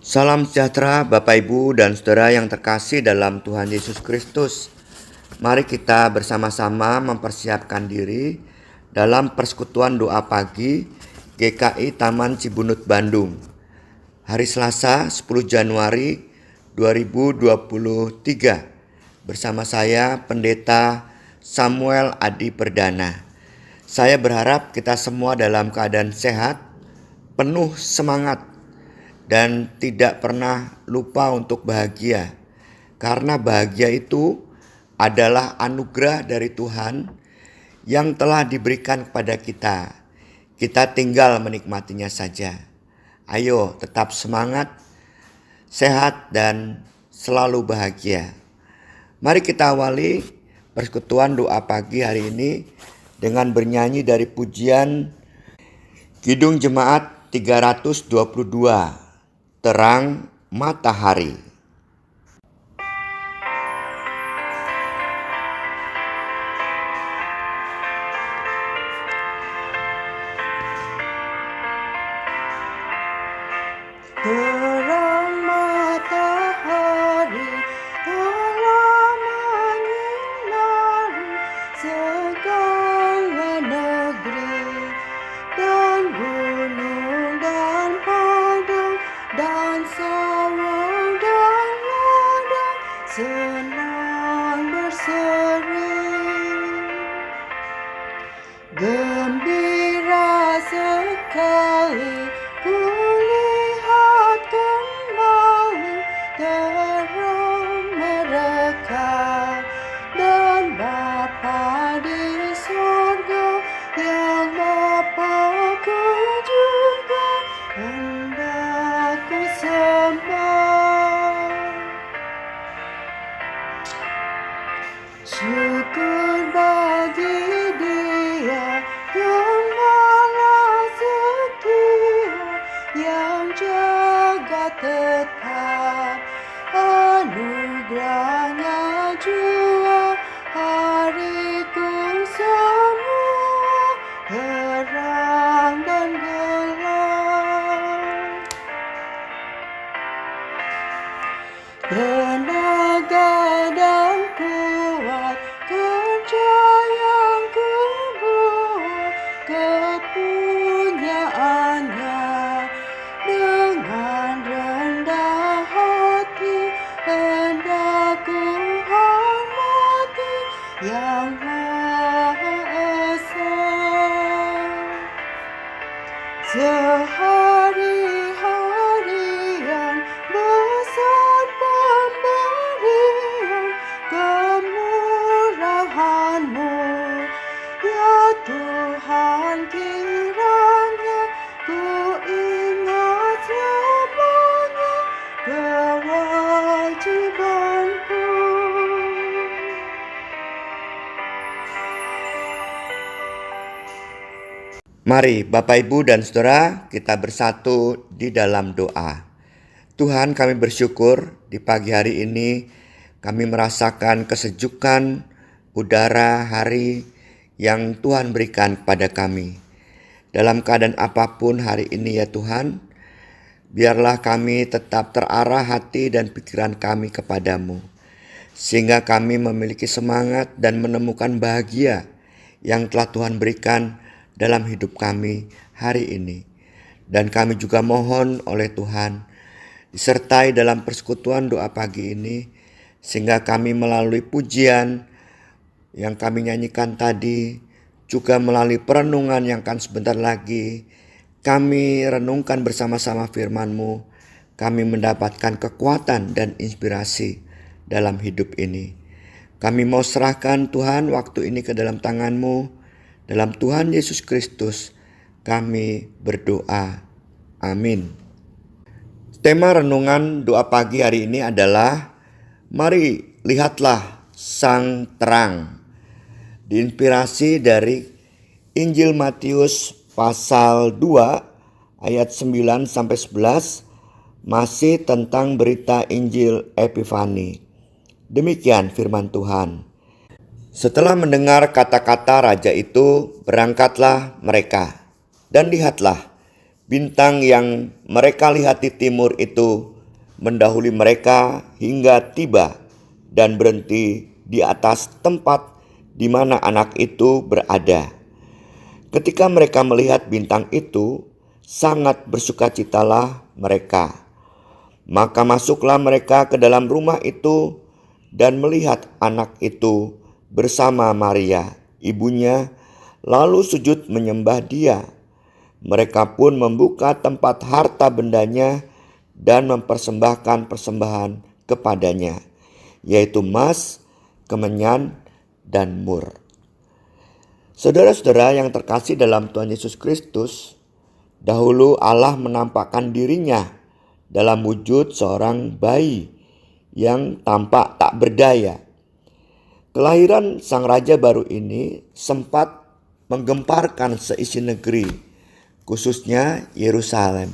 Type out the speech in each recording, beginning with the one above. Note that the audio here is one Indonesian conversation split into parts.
Salam sejahtera Bapak Ibu dan Saudara yang terkasih dalam Tuhan Yesus Kristus. Mari kita bersama-sama mempersiapkan diri dalam persekutuan doa pagi GKI Taman Cibunut Bandung. Hari Selasa 10 Januari 2023 bersama saya Pendeta Samuel Adi Perdana. Saya berharap kita semua dalam keadaan sehat, penuh semangat, dan tidak pernah lupa untuk bahagia. Karena bahagia itu adalah anugerah dari Tuhan yang telah diberikan kepada kita. Kita tinggal menikmatinya saja. Ayo tetap semangat, sehat, dan selalu bahagia. Mari kita awali persekutuan doa pagi hari ini dengan bernyanyi dari pujian Kidung Jemaat 322, Terang Matahari. Terang matahari telah menyinari segala negeri, dan gunung dan padang dan sawah dan ladang senang berseri. Gembira sekali kulihat kembali terang mereka dan Bapa di sorga, yang Bapa-Ku juga hendak ku sembah. Syukur bagi Dia yang balas setia, yang jaga tetap anugerahnya jua hariku semua, terang dan gelap. Tenaga dan kuat kerja yang kubuat, kepunyaannya dengan rendah hati hendak ku hormati yang Maha Esa. Sehari-harian besar pemberian kemurahan-Mu, ya Tuhan, kiranya ku ingat semuanya kewajibanku. Mari Bapak Ibu dan Saudara kita bersatu di dalam doa. Tuhan, kami bersyukur di pagi hari ini kami merasakan kesejukan udara hari yang Tuhan berikan kepada kami. Dalam keadaan apapun hari ini ya Tuhan, biarlah kami tetap terarah hati dan pikiran kami kepadamu, sehingga kami memiliki semangat dan menemukan bahagia yang telah Tuhan berikan dalam hidup kami hari ini. Dan kami juga mohon oleh Tuhan disertai dalam persekutuan doa pagi ini, sehingga kami melalui pujian yang kami nyanyikan tadi, juga melalui perenungan yang akan sebentar lagi kami renungkan bersama-sama firman-Mu, kami mendapatkan kekuatan dan inspirasi dalam hidup ini. Kami mau serahkan Tuhan waktu ini ke dalam tangan-Mu. Dalam Tuhan Yesus Kristus kami berdoa. Amin. Tema renungan doa pagi hari ini adalah mari lihatlah sang terang. Diinspirasi dari Injil Matius pasal 2 ayat 9 sampai 11, masih tentang berita Injil Epifani. Demikian firman Tuhan. Setelah mendengar kata-kata raja itu, berangkatlah mereka. Dan lihatlah, bintang yang mereka lihat di timur itu mendahului mereka hingga tiba dan berhenti di atas tempat di mana anak itu berada. Ketika mereka melihat bintang itu, sangat bersukacitalah mereka. Maka masuklah mereka ke dalam rumah itu dan melihat anak itu bersama Maria, ibunya, lalu sujud menyembah dia. Mereka pun membuka tempat harta bendanya dan mempersembahkan persembahan kepadanya, yaitu emas, kemenyan, dan mur. Saudara-saudara yang terkasih dalam Tuhan Yesus Kristus, dahulu Allah menampakkan dirinya dalam wujud seorang bayi yang tampak tak berdaya. Kelahiran sang raja baru ini sempat menggemparkan seisi negeri, khususnya Yerusalem.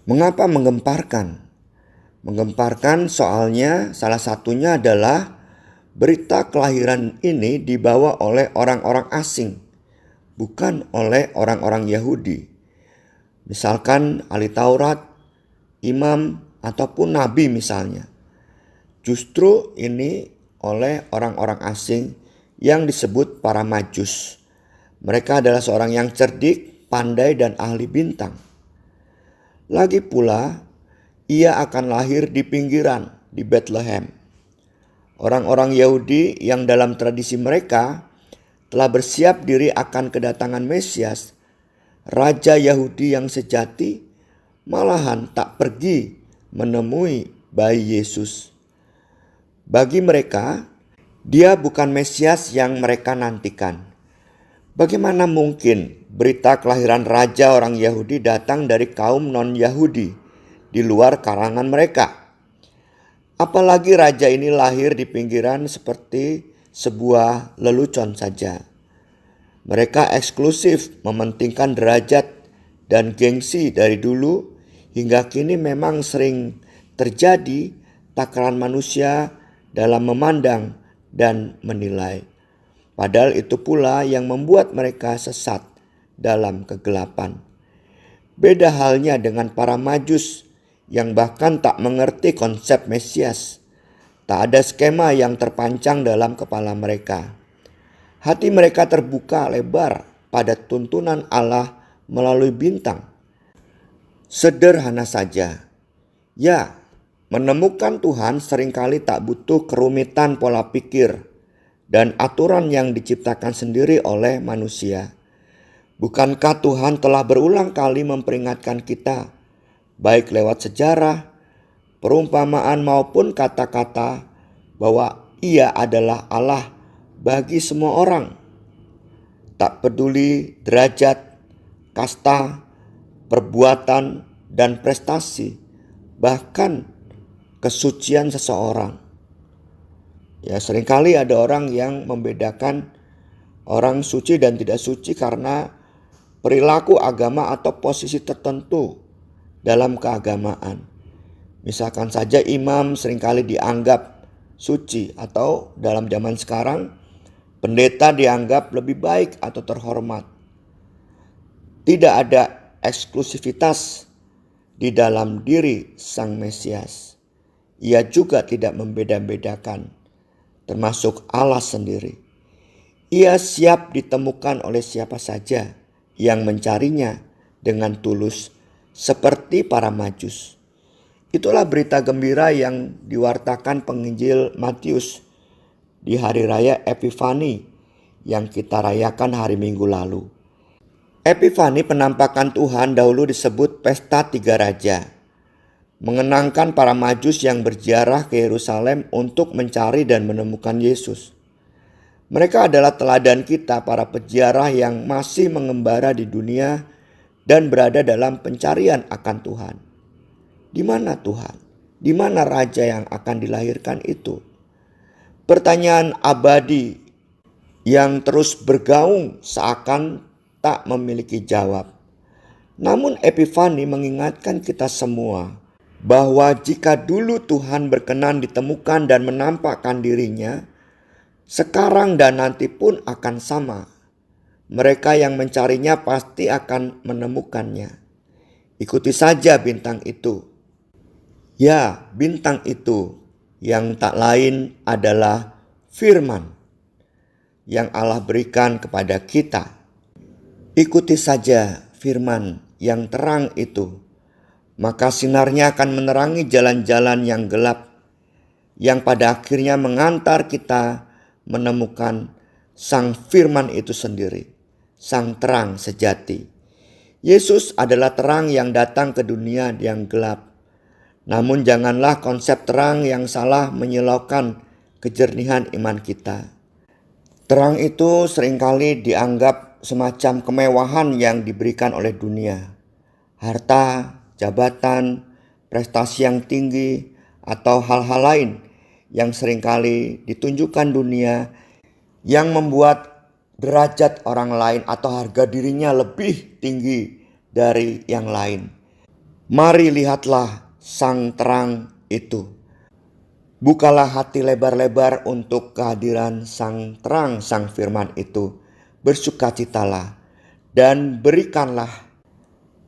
Mengapa menggemparkan? Menggemparkan soalnya salah satunya adalah berita kelahiran ini dibawa oleh orang-orang asing, bukan oleh orang-orang Yahudi. Misalkan ahli Taurat, imam, ataupun nabi misalnya. Justru ini oleh orang-orang asing yang disebut para Majus. Mereka adalah seorang yang cerdik, pandai, dan ahli bintang. Lagi pula, ia akan lahir di pinggiran, di Bethlehem. Orang-orang Yahudi yang dalam tradisi mereka telah bersiap diri akan kedatangan Mesias, Raja Yahudi yang sejati, malahan tak pergi menemui bayi Yesus. Bagi mereka, dia bukan Mesias yang mereka nantikan. Bagaimana mungkin berita kelahiran raja orang Yahudi datang dari kaum non-Yahudi di luar kalangan mereka? Apalagi raja ini lahir di pinggiran seperti sebuah lelucon saja. Mereka eksklusif mementingkan derajat dan gengsi dari dulu hingga kini memang sering terjadi takaran manusia dalam memandang dan menilai. Padahal itu pula yang membuat mereka sesat dalam kegelapan. Beda halnya dengan para Majus yang bahkan tak mengerti konsep Mesias. Tak ada skema yang terpancang dalam kepala mereka. Hati mereka terbuka lebar pada tuntunan Allah melalui bintang. Sederhana saja. Ya, menemukan Tuhan seringkali tak butuh kerumitan pola pikir dan aturan yang diciptakan sendiri oleh manusia. Bukankah Tuhan telah berulang kali memperingatkan kita, baik lewat sejarah, perumpamaan maupun kata-kata, bahwa Ia adalah Allah bagi semua orang. Tak peduli derajat, kasta, perbuatan, dan prestasi, bahkan kesucian seseorang. Ya, seringkali ada orang yang membedakan orang suci dan tidak suci karena perilaku agama atau posisi tertentu dalam keagamaan. Misalkan saja imam seringkali dianggap suci, atau dalam zaman sekarang pendeta dianggap lebih baik atau terhormat. Tidak ada eksklusivitas di dalam diri Sang Mesias. Ia juga tidak membeda-bedakan, termasuk Allah sendiri. Ia siap ditemukan oleh siapa saja yang mencarinya dengan tulus, seperti para Majus. Itulah berita gembira yang diwartakan penginjil Matius di hari raya Epifani yang kita rayakan hari Minggu lalu. Epifani, penampakan Tuhan, dahulu disebut Pesta Tiga Raja, mengenangkan para Majus yang berziarah ke Yerusalem untuk mencari dan menemukan Yesus. Mereka adalah teladan kita, para peziarah yang masih mengembara di dunia dan berada dalam pencarian akan Tuhan. Di mana Tuhan? Di mana Raja yang akan dilahirkan itu? Pertanyaan abadi yang terus bergaung seakan tak memiliki jawab. Namun Epifani mengingatkan kita semua bahwa jika dulu Tuhan berkenan ditemukan dan menampakkan dirinya, sekarang dan nanti pun akan sama. Mereka yang mencarinya pasti akan menemukannya. Ikuti saja bintang itu. Ya, bintang itu yang tak lain adalah firman yang Allah berikan kepada kita. Ikuti saja firman yang terang itu, maka sinarnya akan menerangi jalan-jalan yang gelap, yang pada akhirnya mengantar kita menemukan sang firman itu sendiri, sang terang sejati. Yesus adalah terang yang datang ke dunia yang gelap. Namun janganlah konsep terang yang salah menyilaukan kejernihan iman kita. Terang itu seringkali dianggap semacam kemewahan yang diberikan oleh dunia. Harta, jabatan, prestasi yang tinggi, atau hal-hal lain yang seringkali ditunjukkan dunia yang membuat derajat orang lain atau harga dirinya lebih tinggi dari yang lain. Mari lihatlah sang terang itu. Bukalah hati lebar-lebar untuk kehadiran sang terang, sang firman itu. Bersukacitalah dan berikanlah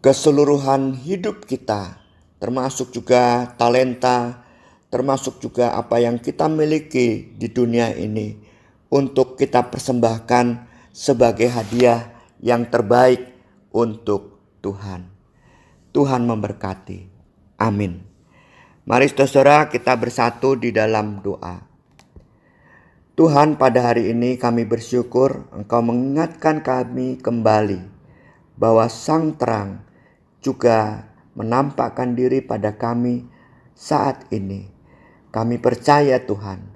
keseluruhan hidup kita, termasuk juga talenta, termasuk juga apa yang kita miliki di dunia ini, untuk kita persembahkan sebagai hadiah yang terbaik untuk Tuhan. Tuhan memberkati. Amin. Mari saudara kita bersatu di dalam doa. Tuhan, pada hari ini kami bersyukur Engkau mengingatkan kami kembali bahwa sang terang juga menampakkan diri pada kami saat ini. Kami percaya Tuhan,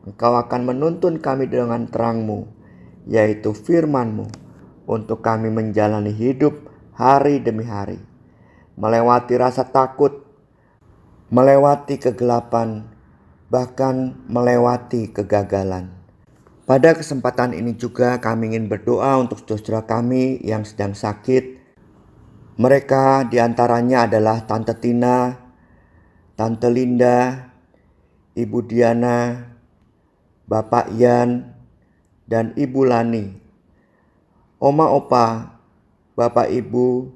Engkau akan menuntun kami dengan terang-Mu, yaitu firman-Mu, untuk kami menjalani hidup hari demi hari, melewati rasa takut, melewati kegelapan, bahkan melewati kegagalan. Pada kesempatan ini juga kami ingin berdoa untuk saudara kami yang sedang sakit. Mereka diantaranya adalah Tante Tina, Tante Linda, Ibu Diana, Bapak Yan, dan Ibu Lani, Oma Opa, Bapak Ibu,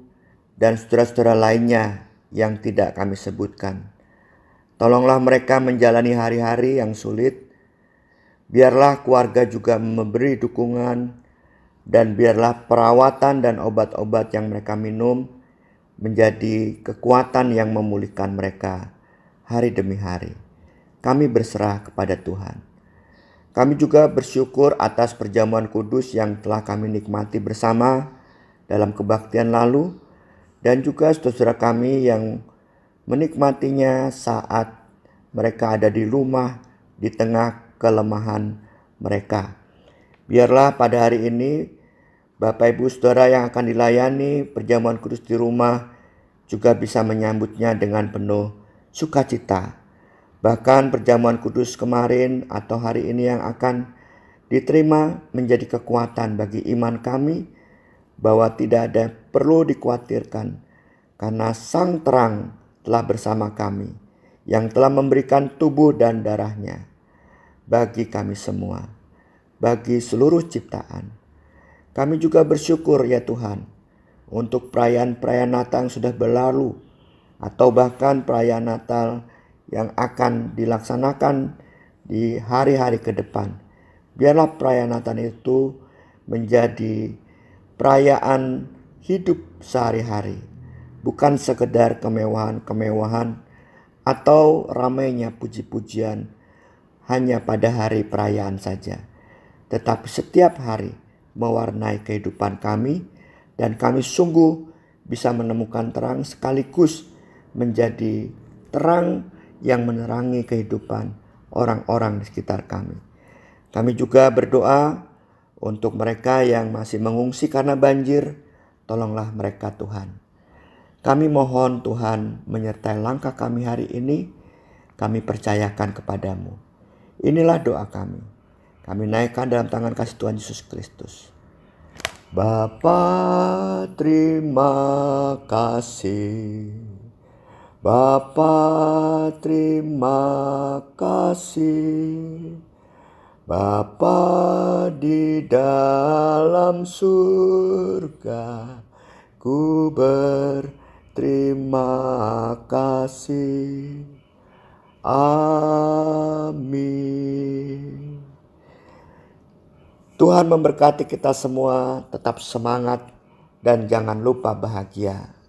dan saudara-saudara lainnya yang tidak kami sebutkan. Tolonglah mereka menjalani hari-hari yang sulit. Biarlah keluarga juga memberi dukungan, dan biarlah perawatan dan obat-obat yang mereka minum menjadi kekuatan yang memulihkan mereka hari demi hari. Kami berserah kepada Tuhan. Kami juga bersyukur atas perjamuan kudus yang telah kami nikmati bersama dalam kebaktian lalu, dan juga saudara kami yang menikmatinya saat mereka ada di rumah di tengah kelemahan mereka. Biarlah pada hari ini Bapak Ibu Saudara yang akan dilayani perjamuan kudus di rumah juga bisa menyambutnya dengan penuh sukacita. Bahkan perjamuan kudus kemarin atau hari ini yang akan diterima menjadi kekuatan bagi iman kami bahwa tidak ada perlu dikhawatirkan, karena sang terang telah bersama kami, yang telah memberikan tubuh dan darahnya bagi kami semua, bagi seluruh ciptaan. Kami juga bersyukur ya Tuhan untuk perayaan-perayaan Natal yang sudah berlalu, atau bahkan perayaan Natal yang akan dilaksanakan di hari-hari ke depan. Biarlah perayaan Natal itu menjadi perayaan hidup sehari-hari, bukan sekedar kemewahan-kemewahan atau ramainya puji-pujian hanya pada hari perayaan saja, tetapi setiap hari mewarnai kehidupan kami, dan kami sungguh bisa menemukan terang sekaligus menjadi terang yang menerangi kehidupan orang-orang di sekitar kami. Kami juga berdoa untuk mereka yang masih mengungsi karena banjir. Tolonglah mereka Tuhan. Kami mohon Tuhan menyertai langkah kami hari ini. Kami percayakan kepadamu. Inilah doa kami. Kami naikkan dalam tangan kasih Tuhan Yesus Kristus. Bapa, terima kasih. Bapa, terima kasih. Bapa di dalam surga, ku berterima kasih. Amin. Tuhan memberkati kita semua, tetap semangat dan jangan lupa bahagia.